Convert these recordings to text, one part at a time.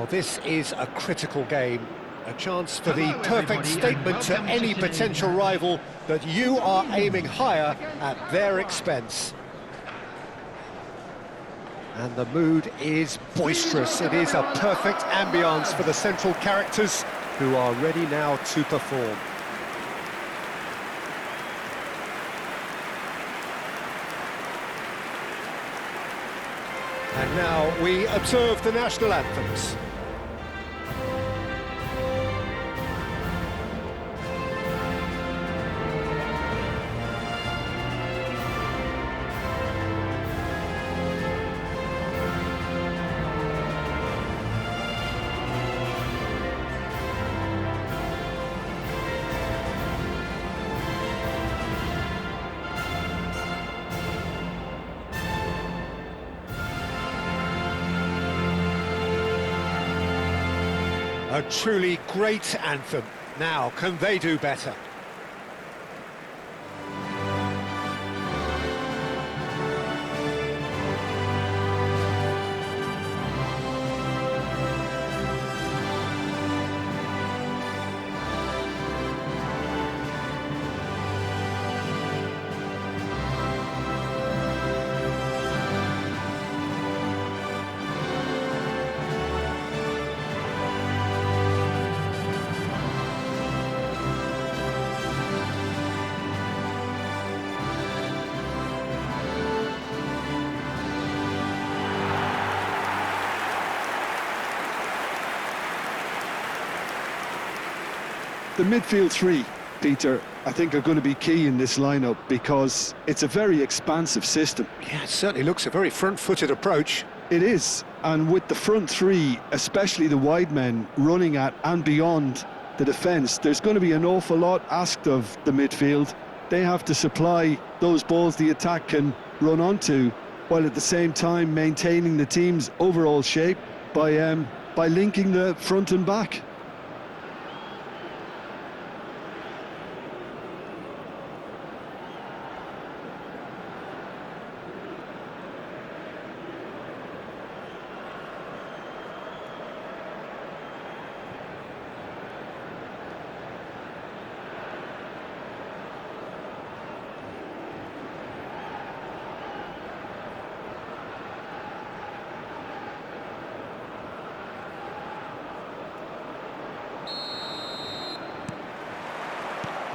Well, this is a critical game, a chance for the perfect statement to any potential rival that you are aiming higher at their expense. And the mood is boisterous. It is a perfect ambience for the central characters who are ready now to perform. And now we observe the national anthems. A truly great anthem. Now, can they do better? The midfield three, Peter, I think are going to be key in this lineup because it's a very expansive system. Yeah, it certainly looks a very front-footed approach. It is, and with the front three, especially the wide men, running at and beyond the defence, there's going to be an awful lot asked of the midfield. They have to supply those balls the attack can run onto, while at the same time maintaining the team's overall shape by linking the front and back.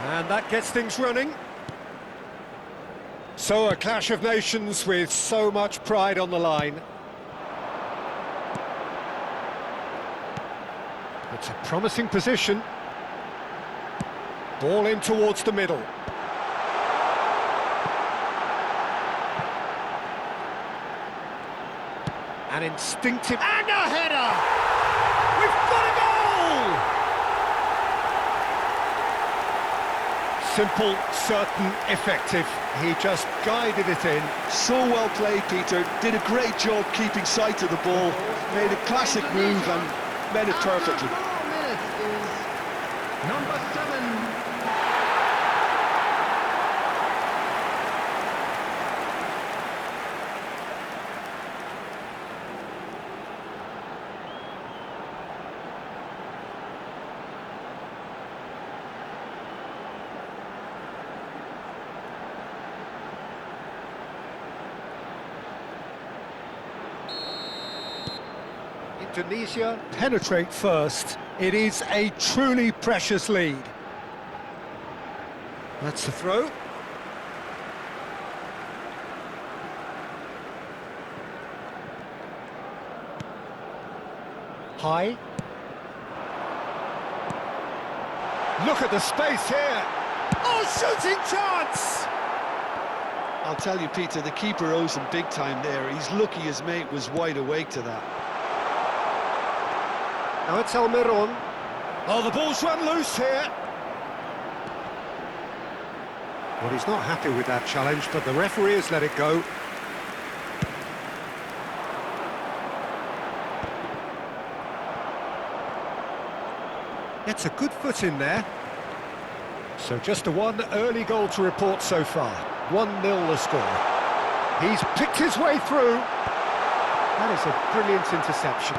And that gets things running. So a clash of nations with so much pride on the line. It's a promising position. Ball in towards the middle. An instinctive... And a header! We've got a goal! Simple, certain, effective. He just guided it in. So well played, Peter. Did a great job keeping sight of the ball. Made a classic move and made it perfectly. Number 7. Indonesia penetrate first. It is a truly precious lead. That's the throw. High. Look at the space here. Oh, shooting chance! I'll tell you, Peter, the keeper owes him big time there. He's lucky his mate was wide awake to that. Now it's Almiron. Oh, the ball's run loose here. Well, he's not happy with that challenge, but the referee has let it go. Gets a good foot in there. So just a one early goal to report so far. 1-0 the score. He's picked his way through. That is a brilliant interception.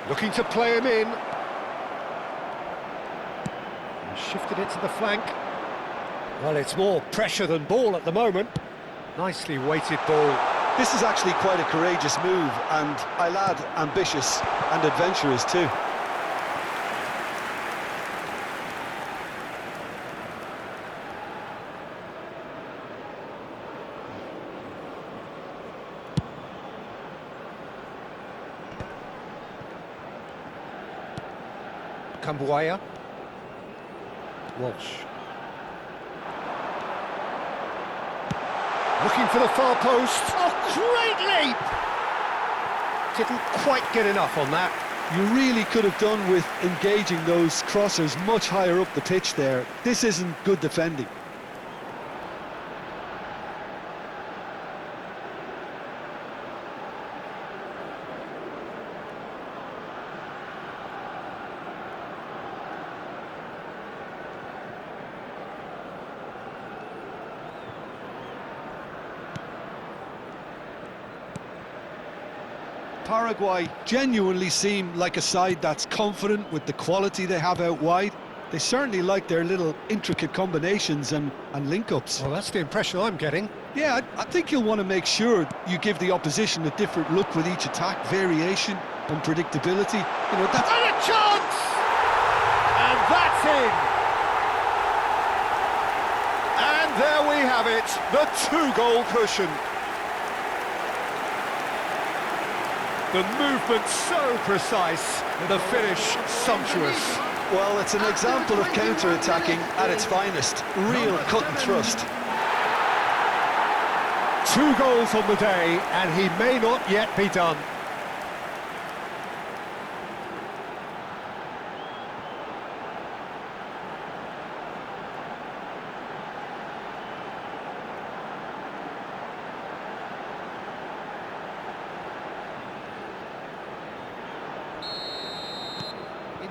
Looking to play him in. And shifted it to the flank. Well, it's more pressure than ball at the moment. Nicely weighted ball. This is actually quite a courageous move, and I'll add ambitious and adventurous too. Cambuaya. Walsh. Looking for the far post. Oh, great leap! Didn't quite get enough on that. You really could have done with engaging those crossers much higher up the pitch there. This isn't good defending. Paraguay genuinely seem like a side that's confident with the quality they have out wide. They certainly like their little intricate combinations and link-ups. Well, that's the impression I'm getting. Yeah, I think you'll want to make sure you give the opposition a different look with each attack, variation, unpredictability. You know, that's... And a chance! And that's in! And there we have it, the two-goal cushion. The movement so precise, the finish sumptuous. Well, it's an example of counter-attacking at its finest. Real cut and thrust. 2 goals on the day, and he may not yet be done.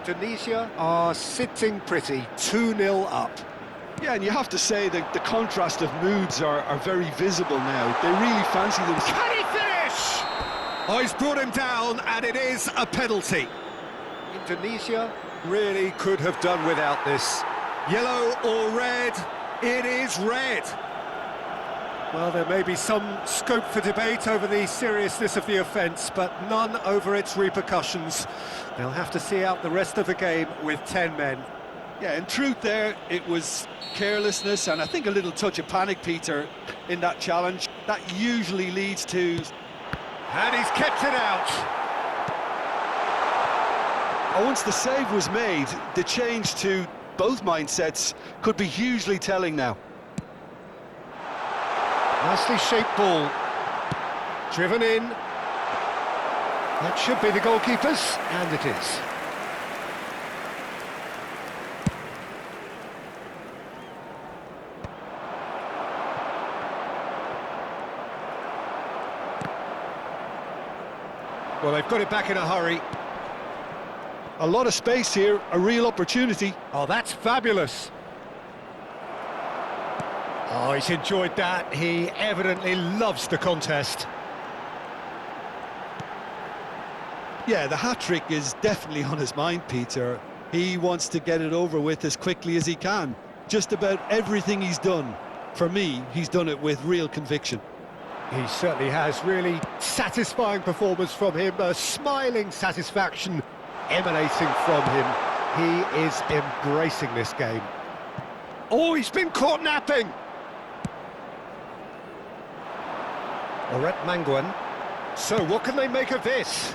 Indonesia are sitting pretty, 2-0 up. Yeah, and you have to say that the contrast of moods are very visible now. They really fancy themselves. Can he finish? Oh, he's brought him down, and it is a penalty. Indonesia really could have done without this. Yellow or red? It is red. Well, there may be some scope for debate over the seriousness of the offence, but none over its repercussions. They'll have to see out the rest of the game with 10 men. Yeah, in truth there, it was carelessness and I think a little touch of panic, Peter, in that challenge. That usually leads to... And he's kept it out. Once the save was made, the change to both mindsets could be hugely telling now. Nicely shaped ball. Driven in. That should be the goalkeeper's, and it is. Well, they've got it back in a hurry. A lot of space here, a real opportunity. Oh, that's fabulous. Oh, he's enjoyed that. He evidently loves the contest. Yeah, the hat-trick is definitely on his mind, Peter. He wants to get it over with as quickly as he can. Just about everything he's done, for me, he's done it with real conviction. He certainly has. Really satisfying performance from him. A smiling satisfaction emanating from him. He is embracing this game. Oh, he's been caught napping! Oret Manguan. So, what can they make of this?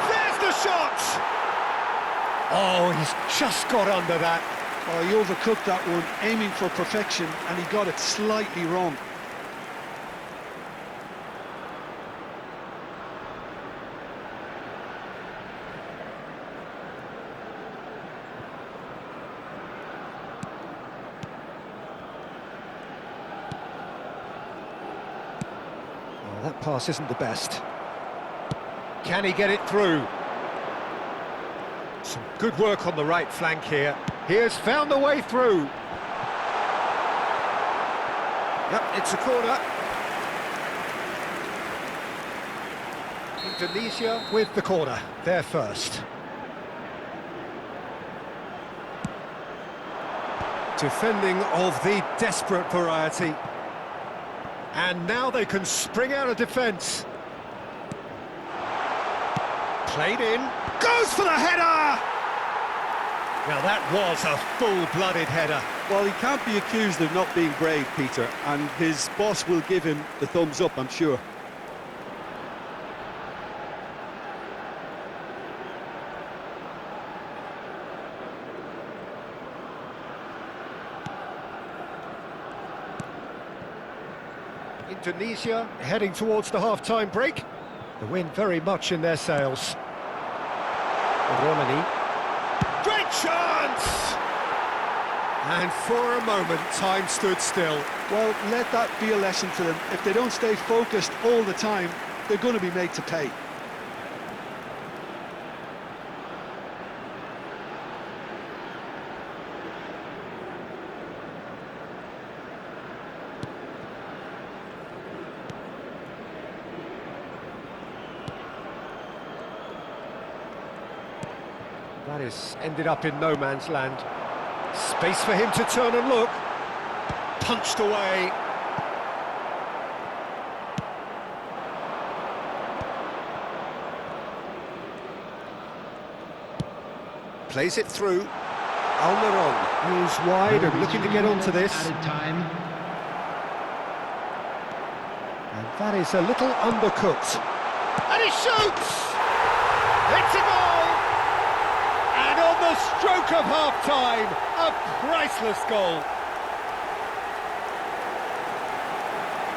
There's the shot! Oh, he's just got under that. Oh, he overcooked that one, aiming for perfection, and he got it slightly wrong. Oh, that pass isn't the best. Can he get it through? Some good work on the right flank here. He has found the way through. Yep, it's a corner. Indonesia with the corner, they're first. Defending of the desperate variety. And now they can spring out of defence. Played in, goes for the header! Now that was a full-blooded header. Well, he can't be accused of not being brave, Peter, and his boss will give him the thumbs up, I'm sure. Indonesia heading towards the half-time break. The wind very much in their sails. Romani. Great chance! And for a moment, time stood still. Well, let that be a lesson to them. If they don't stay focused all the time, they're going to be made to pay. That is ended up in no man's land. Space for him to turn and look. Punched away. Plays it through. Almiron moves wide and looking to get onto this. Time. And that is a little undercooked. And he shoots! It's a goal! And on the stroke of half-time, a priceless goal.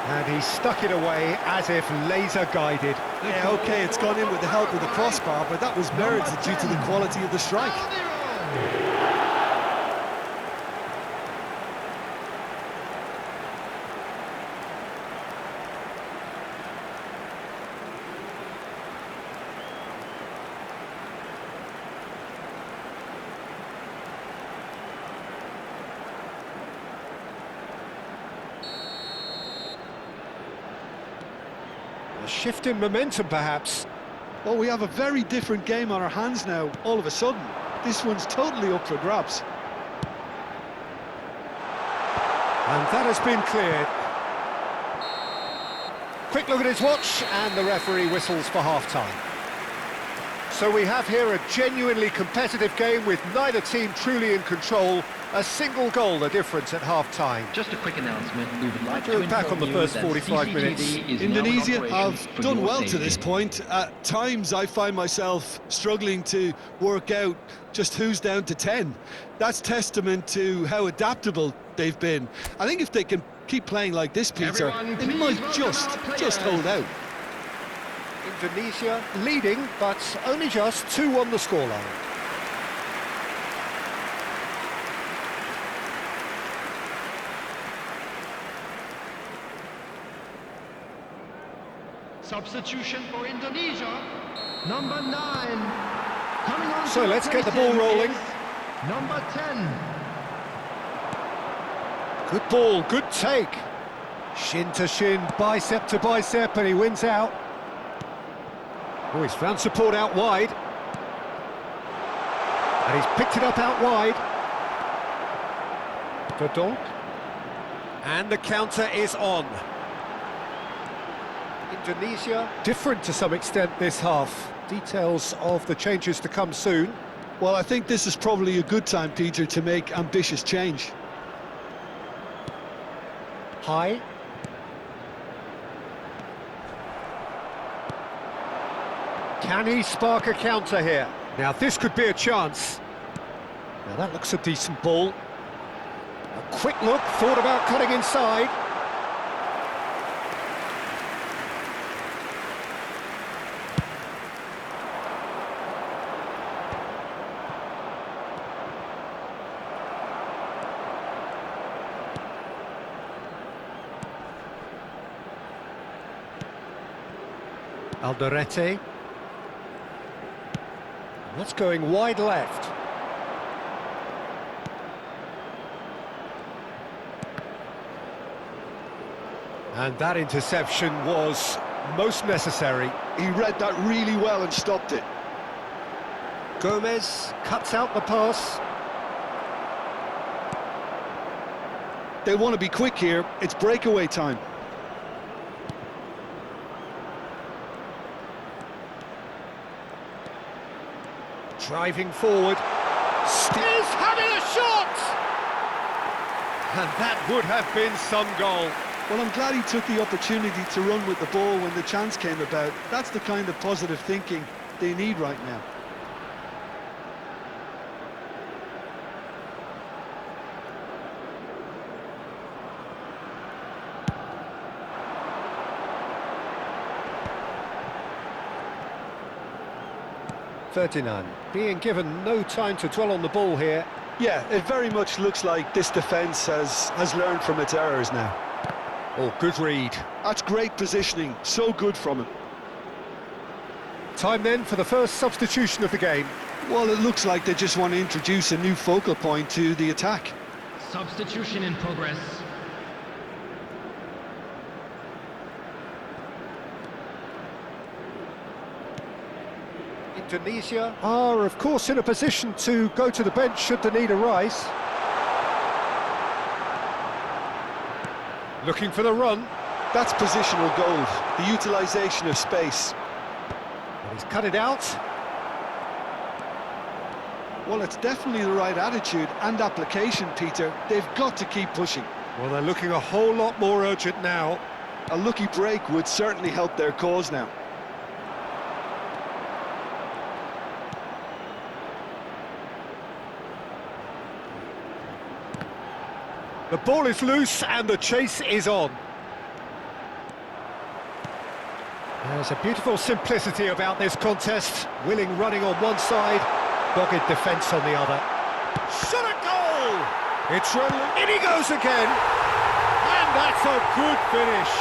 And he stuck it away as if laser-guided. Yeah, OK, it's gone in with the help of the crossbar, but that was merited due to the quality of the strike. A shift in momentum, perhaps. Well, we have a very different game on our hands now, all of a sudden. This one's totally up for grabs. And that has been cleared. Quick look at his watch, and the referee whistles for half-time. So we have here a genuinely competitive game with neither team truly in control. A single goal the difference at half-time. Just a quick announcement. We would like to Look back on the inform first you that 45 CCTV minutes. is Indonesia now in have operation for done your well to safety. this point. At times I find myself struggling to work out just who's down to 10. That's testament to how adaptable they've been. I think if they can keep playing like this, Peter, Everyone, they please might welcome just our players. hold out. Indonesia leading, but only just 2 on the scoreline. Substitution for Indonesia. Number 9. Coming on. So to let's get the replace ball him rolling. is Number 10. Good ball, good take. Shin to shin, bicep to bicep, and he wins out. Oh, he's found support out wide. And he's picked it up out wide. Verdonk. And the counter is on. Indonesia, different to some extent this half. Details of the changes to come soon. Well, I think this is probably a good time, Peter, to make ambitious change. High. Can he spark a counter here? Now this could be a chance. Now that looks a decent ball. A quick look, thought about cutting inside. Alderete. That's going wide left. And that interception was most necessary. He read that really well and stopped it. Gomez cuts out the pass. They want to be quick here. It's breakaway time. Driving forward. Is having a shot! And that would have been some goal. Well, I'm glad he took the opportunity to run with the ball when the chance came about. That's the kind of positive thinking they need right now. Ferdinand being given no time to dwell on the ball here. Yeah, it very much looks like this defence has learned from its errors now. Oh, good read. That's great positioning, so good from him. Time then for the first substitution of the game. Well, it looks like they just want to introduce a new focal point to the attack. Substitution in progress. Indonesia are, of course, in a position to go to the bench should the need arise. Looking for the run. That's positional gold, the utilisation of space. And he's cut it out. Well, it's definitely the right attitude and application, Peter. They've got to keep pushing. Well, they're looking a whole lot more urgent now. A lucky break would certainly help their cause now. The ball is loose and the chase is on. There's a beautiful simplicity about this contest. Willing running on one side, dogged defence on the other. Shot a goal! It's in he goes again! And that's a good finish.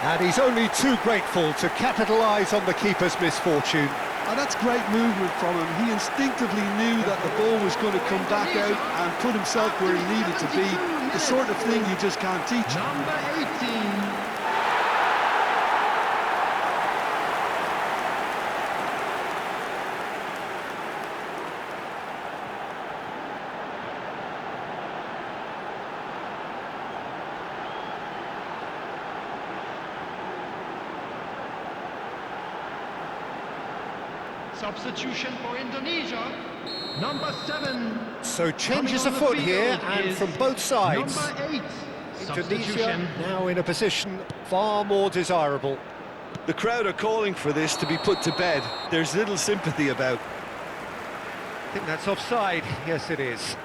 And he's only too grateful to capitalise on the keeper's misfortune. Oh, that's great movement from him. He instinctively knew that the ball was going to come back out and put himself where he needed to be. The sort of thing you just can't teach. Number 18. Substitution for Indonesia, number 7. So changes afoot here, and from both sides. Number 8. Indonesia now in a position far more desirable. The crowd are calling for this to be put to bed. There's little sympathy about. I think that's offside. Yes, it is.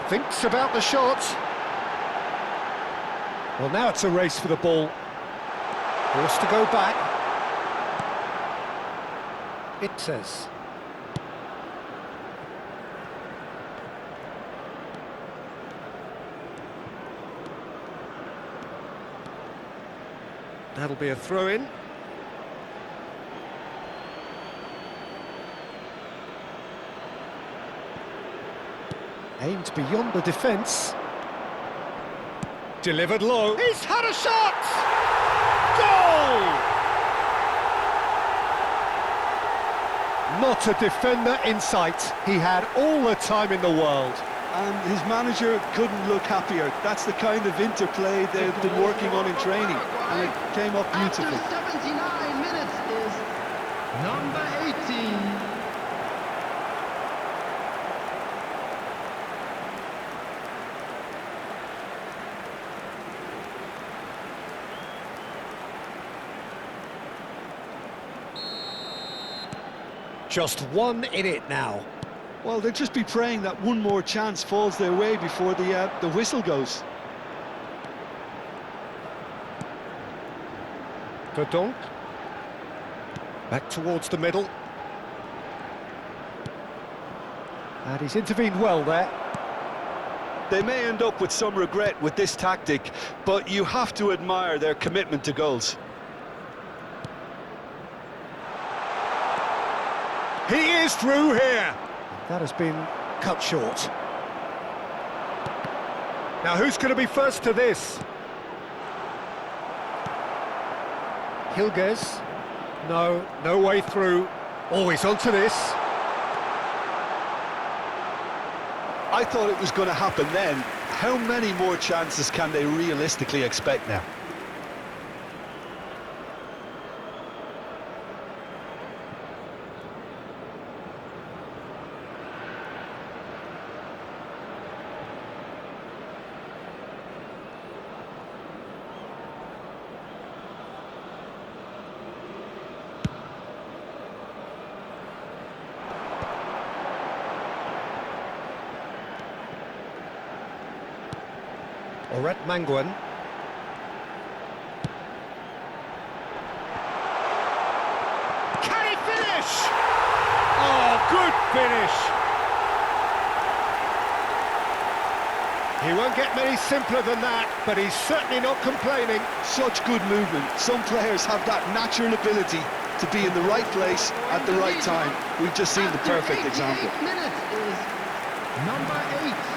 Thinks about the shot. Well, now it's a race for the ball. Forced to go back. It says. That'll be a throw-in. Aimed beyond the defence. Delivered low. He's had a shot! Goal! Not a defender in sight. He had all the time in the world. And his manager couldn't look happier. That's the kind of interplay they've been working on in training. And it came off beautifully. After 79 minutes is number 18. Just one in it now. Well, they'll just be praying that one more chance falls their way before the whistle goes. Verdonk. Back towards the middle. And he's intervened well there. They may end up with some regret with this tactic, but you have to admire their commitment to goals. He is through here. That has been cut short. Now who's going to be first to this? Hilges. No way through. Always onto this. I thought it was going to happen then. How many more chances can they realistically expect now? Oret Manguan. Can he finish? Oh, good finish. He won't get many simpler than that, but he's certainly not complaining. Such good movement. Some players have that natural ability to be in the right place at the right time. We've just seen the perfect example. 88 minutes is number 8.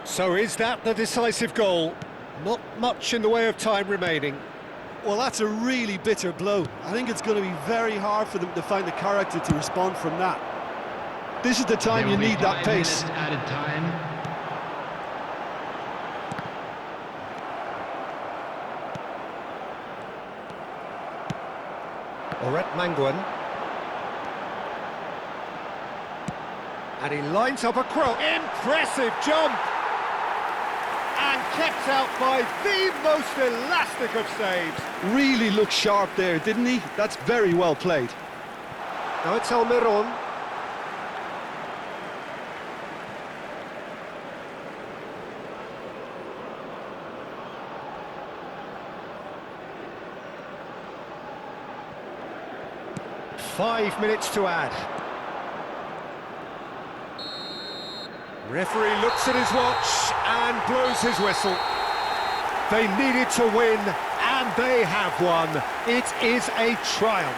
So is that the decisive goal? Not much in the way of time remaining. Well, that's a really bitter blow. I think it's going to be very hard for them to find the character to respond from that. This is the time you need that pace. Added time. Oret Manguan. And he lines up a cross. Impressive jump! And kept out by the most elastic of saves. Really looked sharp there, didn't he? That's very well played. Now it's Almiron. Five minutes to add. Referee looks at his watch and blows his whistle. They needed to win, and they have won. It is a triumph.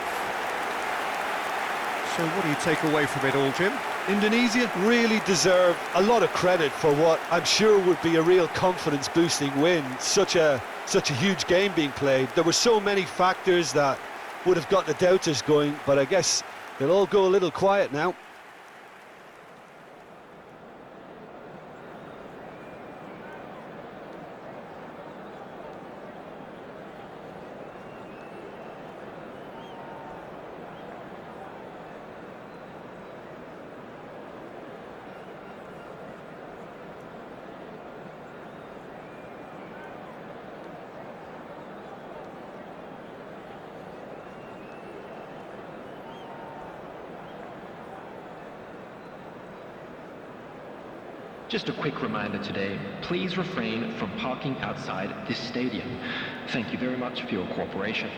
So what do you take away from it all, Jim? Indonesia really deserve a lot of credit for what I'm sure would be a real confidence-boosting win. Such a huge game being played. There were so many factors that would have got the doubters going, but I guess they'll all go a little quiet now. Just a quick reminder today, please refrain from parking outside this stadium. Thank you very much for your cooperation.